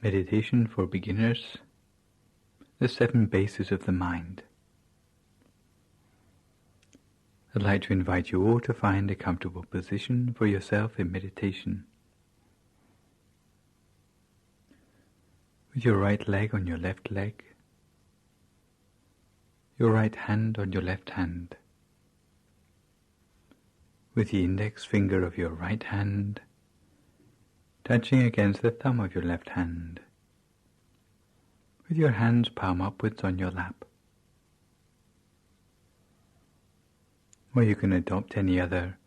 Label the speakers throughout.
Speaker 1: Meditation for Beginners, the 7 Bases of the Mind. I'd like to invite you all to find a comfortable position for yourself in meditation. With your right leg on your left leg, your right hand on your left hand, with the index finger of your right hand touching against the thumb of your left hand, with your hands palm upwards on your lap. Or you can adopt any other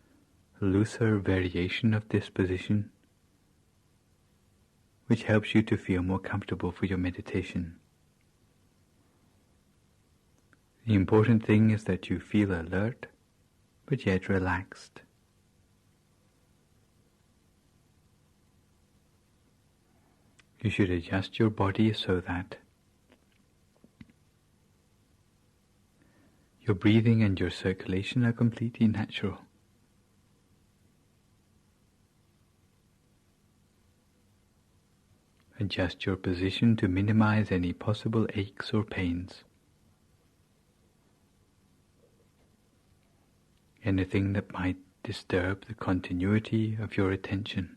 Speaker 1: looser variation of this position which helps you to feel more comfortable for your meditation. The important thing is that you feel alert but yet relaxed. You should adjust your body so that your breathing and your circulation are completely natural. Adjust your position to minimize any possible aches or pains. Anything that might disturb the continuity of your attention.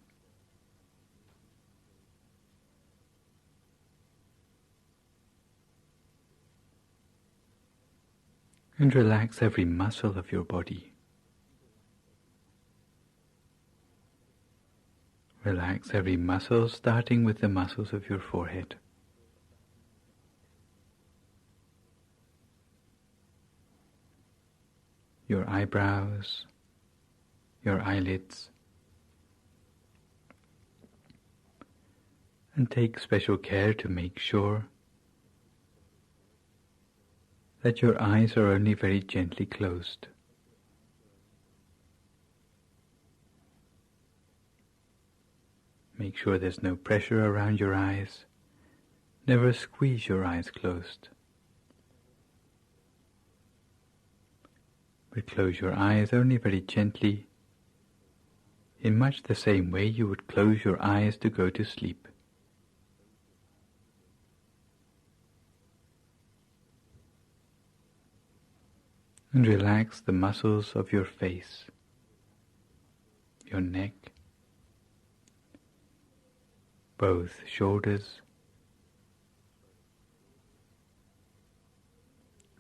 Speaker 1: And relax every muscle of your body. Relax every muscle, starting with the muscles of your forehead. Your eyebrows, your eyelids, and take special care to make sure that your eyes are only very gently closed. Make sure there's no pressure around your eyes. Never squeeze your eyes closed. But close your eyes only very gently, in much the same way you would close your eyes to go to sleep. And relax the muscles of your face, your neck, both shoulders,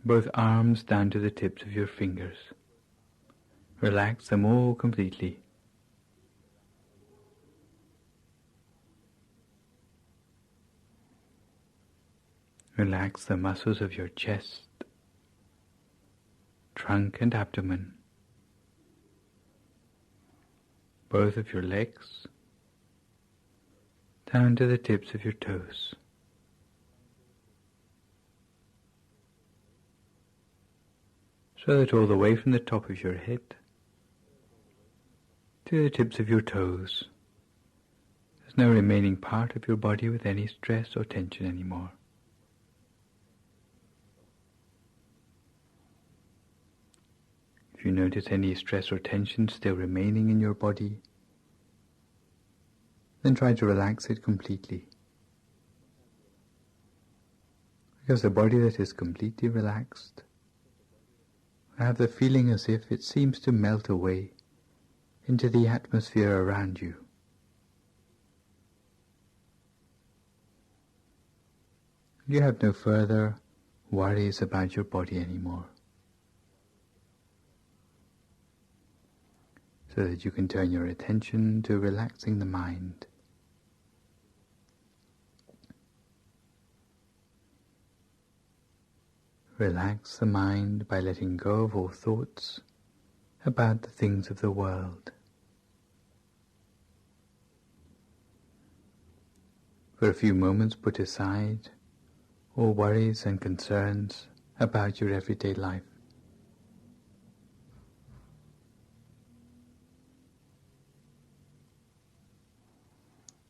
Speaker 1: both arms down to the tips of your fingers. Relax them all completely. Relax the muscles of your chest, trunk and abdomen, both of your legs, down to the tips of your toes. So that all the way from the top of your head to the tips of your toes, there's no remaining part of your body with any stress or tension anymore. If you notice any stress or tension still remaining in your body, then try to relax it completely. Because the body that is completely relaxed will have the feeling as if it seems to melt away into the atmosphere around you. You have no further worries about your body anymore. So that you can turn your attention to relaxing the mind. Relax the mind by letting go of all thoughts about the things of the world. For a few moments put aside all worries and concerns about your everyday life.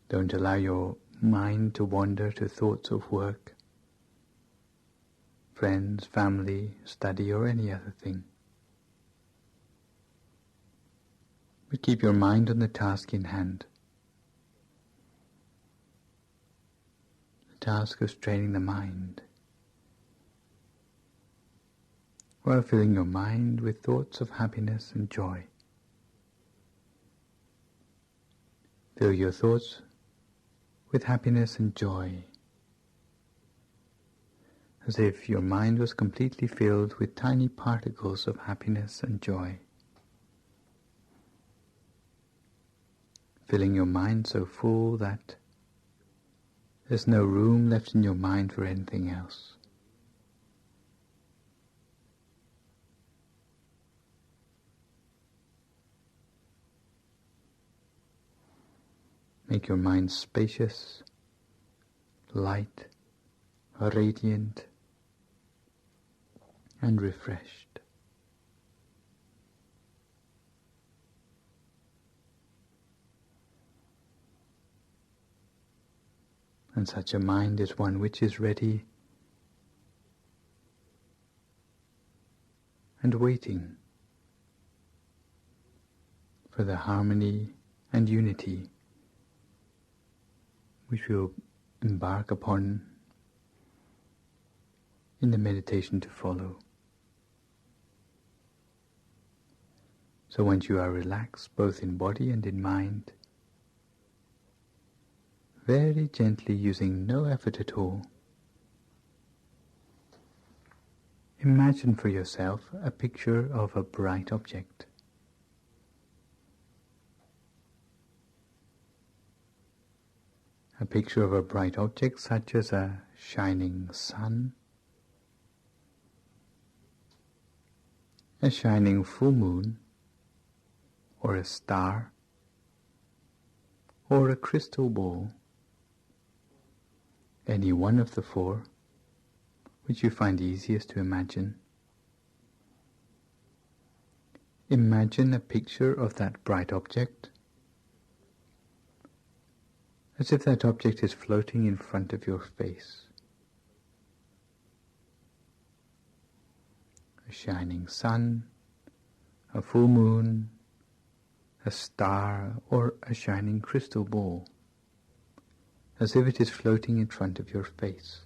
Speaker 1: Don't allow your mind to wander to thoughts of work, friends, family, study, or any other thing. But keep your mind on the task in hand. task of training the mind, while filling your mind with thoughts of happiness and joy. Fill your thoughts with happiness and joy, as if your mind was completely filled with tiny particles of happiness and joy. Filling your mind so full that there's no room left in your mind for anything else. Make your mind spacious, light, radiant, and refreshed. And such a mind is one which is ready and waiting for the harmony and unity which we'll embark upon in the meditation to follow. So once you are relaxed both in body and in mind, very gently, using no effort at all, imagine for yourself a picture of a bright object. A picture of a bright object such as a shining sun, a shining full moon, or a star, or a crystal ball. Any one of the four which you find easiest to imagine. Imagine a picture of that bright object as if that object is floating in front of your face. A shining sun, a full moon, a star, or a shining crystal ball, as if it is floating in front of your face.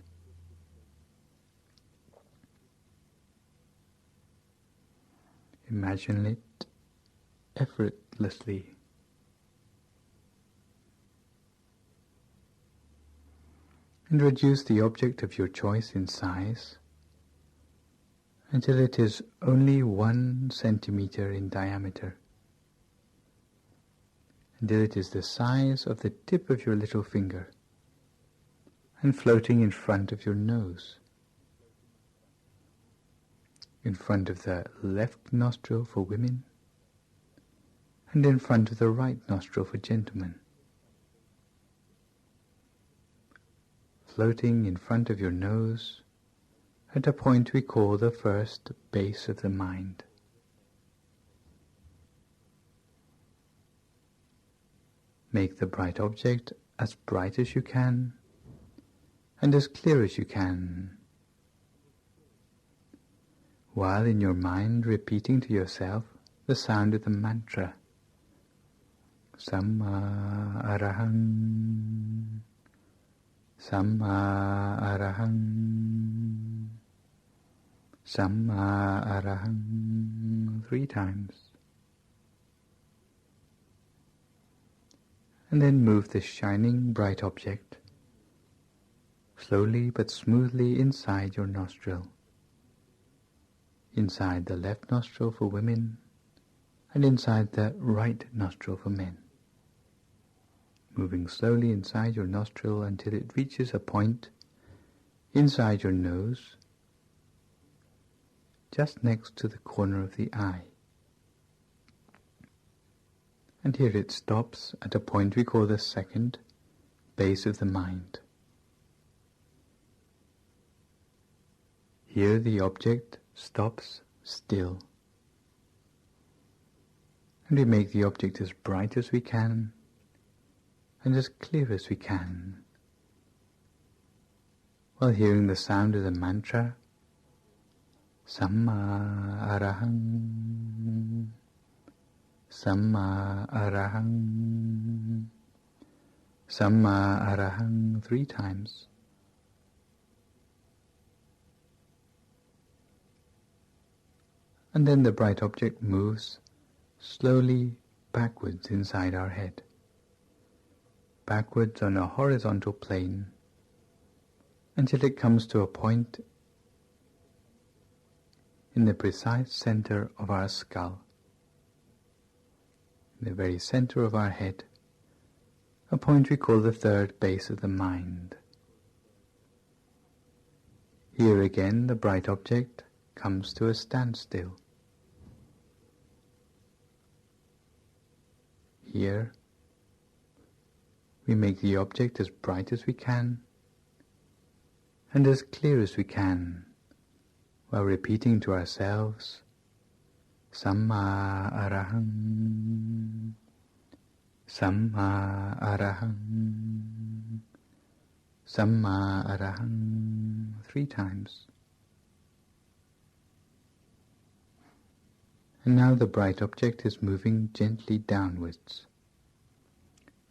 Speaker 1: Imagine it effortlessly. And reduce the object of your choice in size until it is only 1 centimeter in diameter, until it is the size of the tip of your little finger and floating in front of your nose, in front of the left nostril for women and in front of the right nostril for gentlemen, floating in front of your nose at a point we call the first base of the mind. Make the bright object as bright as you can and as clear as you can, while in your mind repeating to yourself the sound of the mantra, Samma Arahang, Samma Arahang, Samma Arahang, 3 times. And then move the shining bright object slowly but smoothly inside your nostril, inside the left nostril for women and inside the right nostril for men, moving slowly inside your nostril until it reaches a point inside your nose just next to the corner of the eye. And here it stops at a point we call the second base of the mind. Here the object stops still, and we make the object as bright as we can and as clear as we can, while hearing the sound of the mantra, Samma Arahang, Samma Arahang, Samma Arahang, 3 times. and then the bright object moves slowly backwards inside our head, backwards on a horizontal plane until it comes to a point in the precise center of our skull, in the very center of our head, a point we call the third base of the mind. Here again the bright object comes to a standstill. Here we make the object as bright as we can and as clear as we can, while repeating to ourselves, Samma Arahang, Samma Arahang, Samma Arahang, 3 times. And now the bright object is moving gently downwards,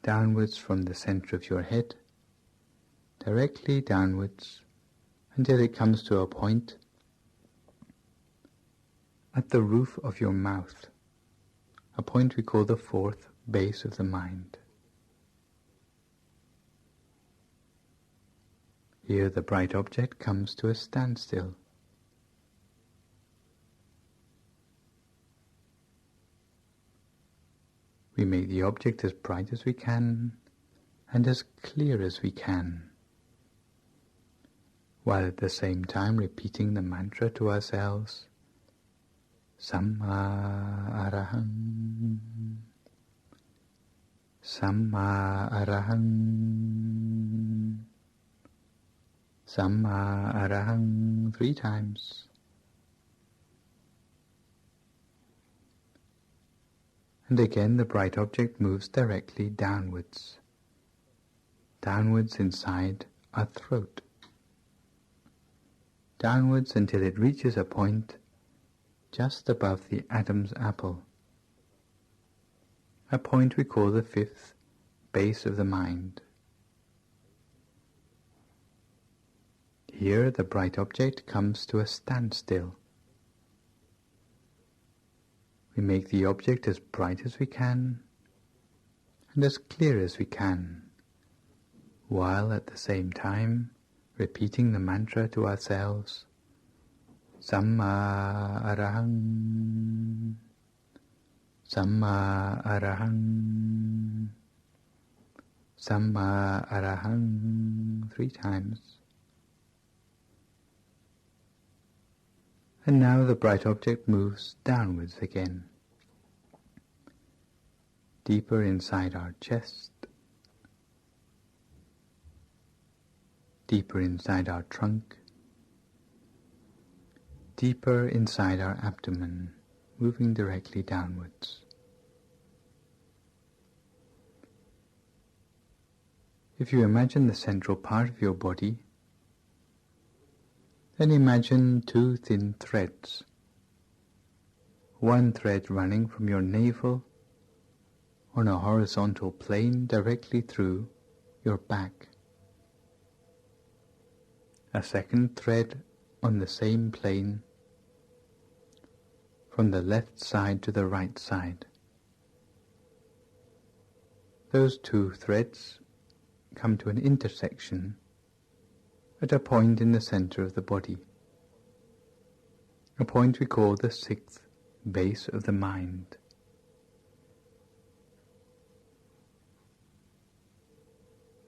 Speaker 1: downwards from the center of your head, directly downwards until it comes to a point at the roof of your mouth, a point we call the 4th base of the mind. Here the bright object comes to a standstill. We make the object as bright as we can and as clear as we can, while at the same time repeating the mantra to ourselves, Samma Arahang, Samma Arahang, Samma Arahang, 3 times. And again the bright object moves directly downwards, downwards inside our throat, downwards until it reaches a point just above the Adam's apple, a point we call the 5th base of the mind. Here the bright object comes to a standstill. We make the object as bright as we can and as clear as we can, while at the same time repeating the mantra to ourselves, Samma Arahang, Samma Arahang, Samma Arahang, 3 times. And now the bright object moves downwards again, deeper inside our chest, deeper inside our trunk, deeper inside our abdomen, moving directly downwards. If you imagine the central part of your body, then imagine 2 thin threads, one thread running from your navel on a horizontal plane directly through your back, a second thread on the same plane from the left side to the right side. Those 2 threads come to an intersection at a point in the center of the body, a point we call the 6th base of the mind.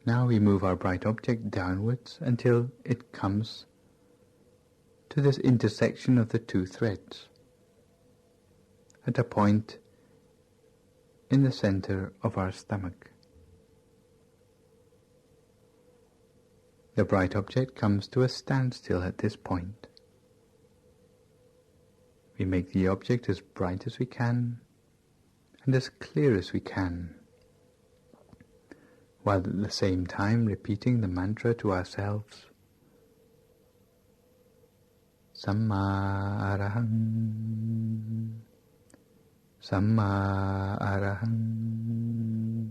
Speaker 1: Now we move our bright object downwards until it comes to this intersection of the 2 threads, at a point in the center of our stomach. The bright object comes to a standstill at this point. We make the object as bright as we can and as clear as we can, while at the same time repeating the mantra to ourselves, Samma Arahang, Samma Arahang,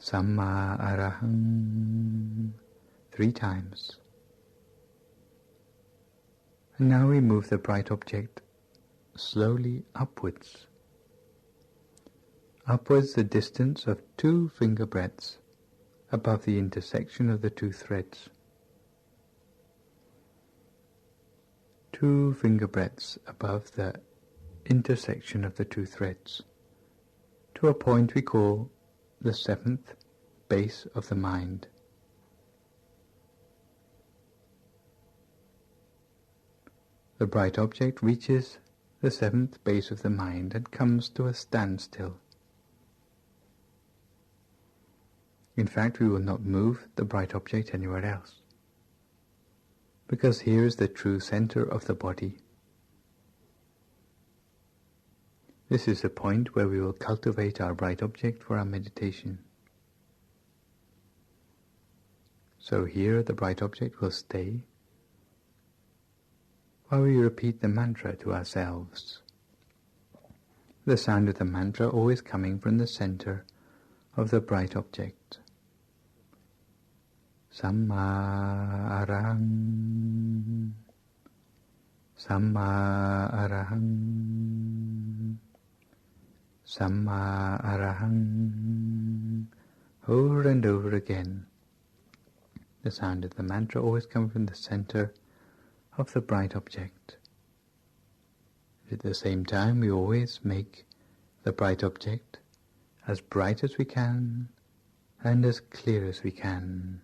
Speaker 1: Samma Arahang, 3 times. And now we move the bright object slowly upwards. Upwards the distance of 2 finger breadths above the intersection of the 2 threads. 2 finger breadths above the intersection of the 2 threads, to a point we call the 7th base of the mind. The bright object reaches the 7th base of the mind and comes to a standstill. In fact, we will not move the bright object anywhere else, because here is the true center of the body. This is the point where we will cultivate our bright object for our meditation. So here the bright object will stay while we repeat the mantra to ourselves. The sound of the mantra always coming from the center of the bright object. Samma arahang, Samma arahang, Samma arahang, over and over again. The sound of the mantra always comes from the center of the bright object. At the same time, we always make the bright object as bright as we can and as clear as we can.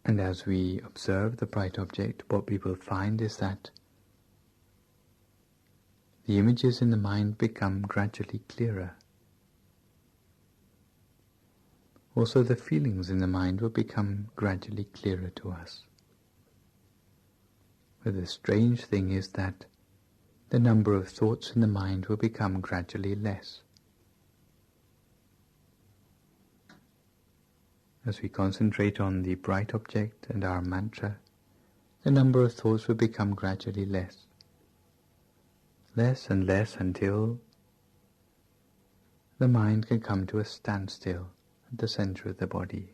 Speaker 1: And as we observe the bright object, what we will find is that the images in the mind become gradually clearer. Also, the feelings in the mind will become gradually clearer to us. But the strange thing is that the number of thoughts in the mind will become gradually less. As we concentrate on the bright object and our mantra, the number of thoughts will become gradually less. Less and less until the mind can come to a standstill at the center of the body.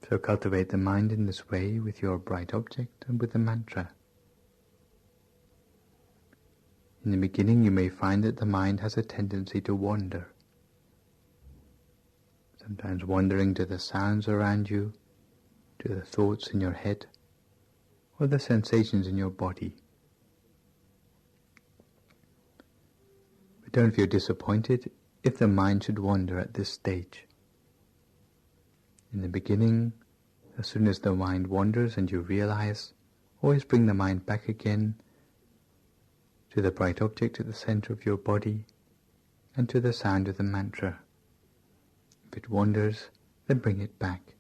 Speaker 1: So cultivate the mind in this way with your bright object and with the mantra. In the beginning you may find that the mind has a tendency to wander, sometimes wandering to the sounds around you, to the thoughts in your head, or the sensations in your body. But don't feel disappointed if the mind should wander at this stage. In the beginning, as soon as the mind wanders and you realize, always bring the mind back again to the bright object at the center of your body and to the sound of the mantra. If it wanders, then bring it back.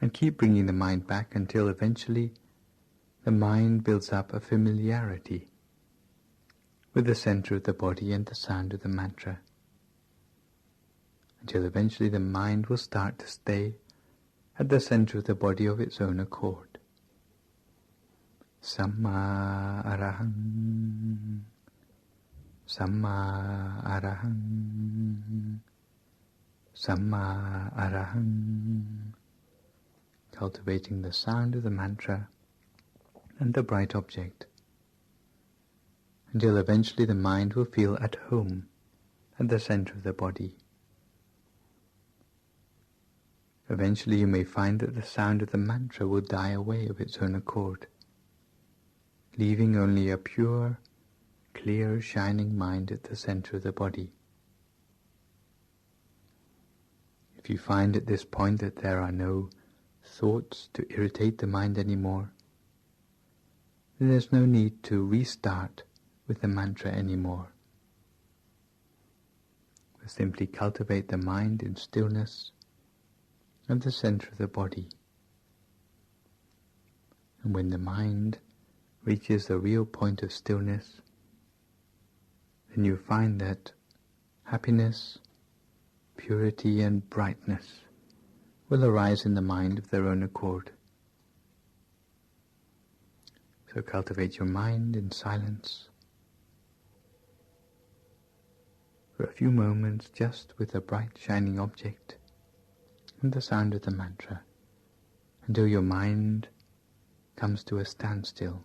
Speaker 1: And keep bringing the mind back until eventually the mind builds up a familiarity with the center of the body and the sound of the mantra, until eventually the mind will start to stay at the center of the body of its own accord. Samma arahang, Samma arahang, Samma arahang. Cultivating the sound of the mantra and the bright object, until eventually the mind will feel at home at the center of the body. Eventually you may find that the sound of the mantra will die away of its own accord, leaving only a pure, clear, shining mind at the center of the body. If you find at this point that there are no thoughts to irritate the mind anymore, then there's no need to restart with the mantra anymore. We'll simply cultivate the mind in stillness at the center of the body. And when the mind reaches the real point of stillness, then you find that happiness, purity and brightness will arise in the mind of their own accord. So cultivate your mind in silence, for a few moments just with a bright shining object and the sound of the mantra, until your mind comes to a standstill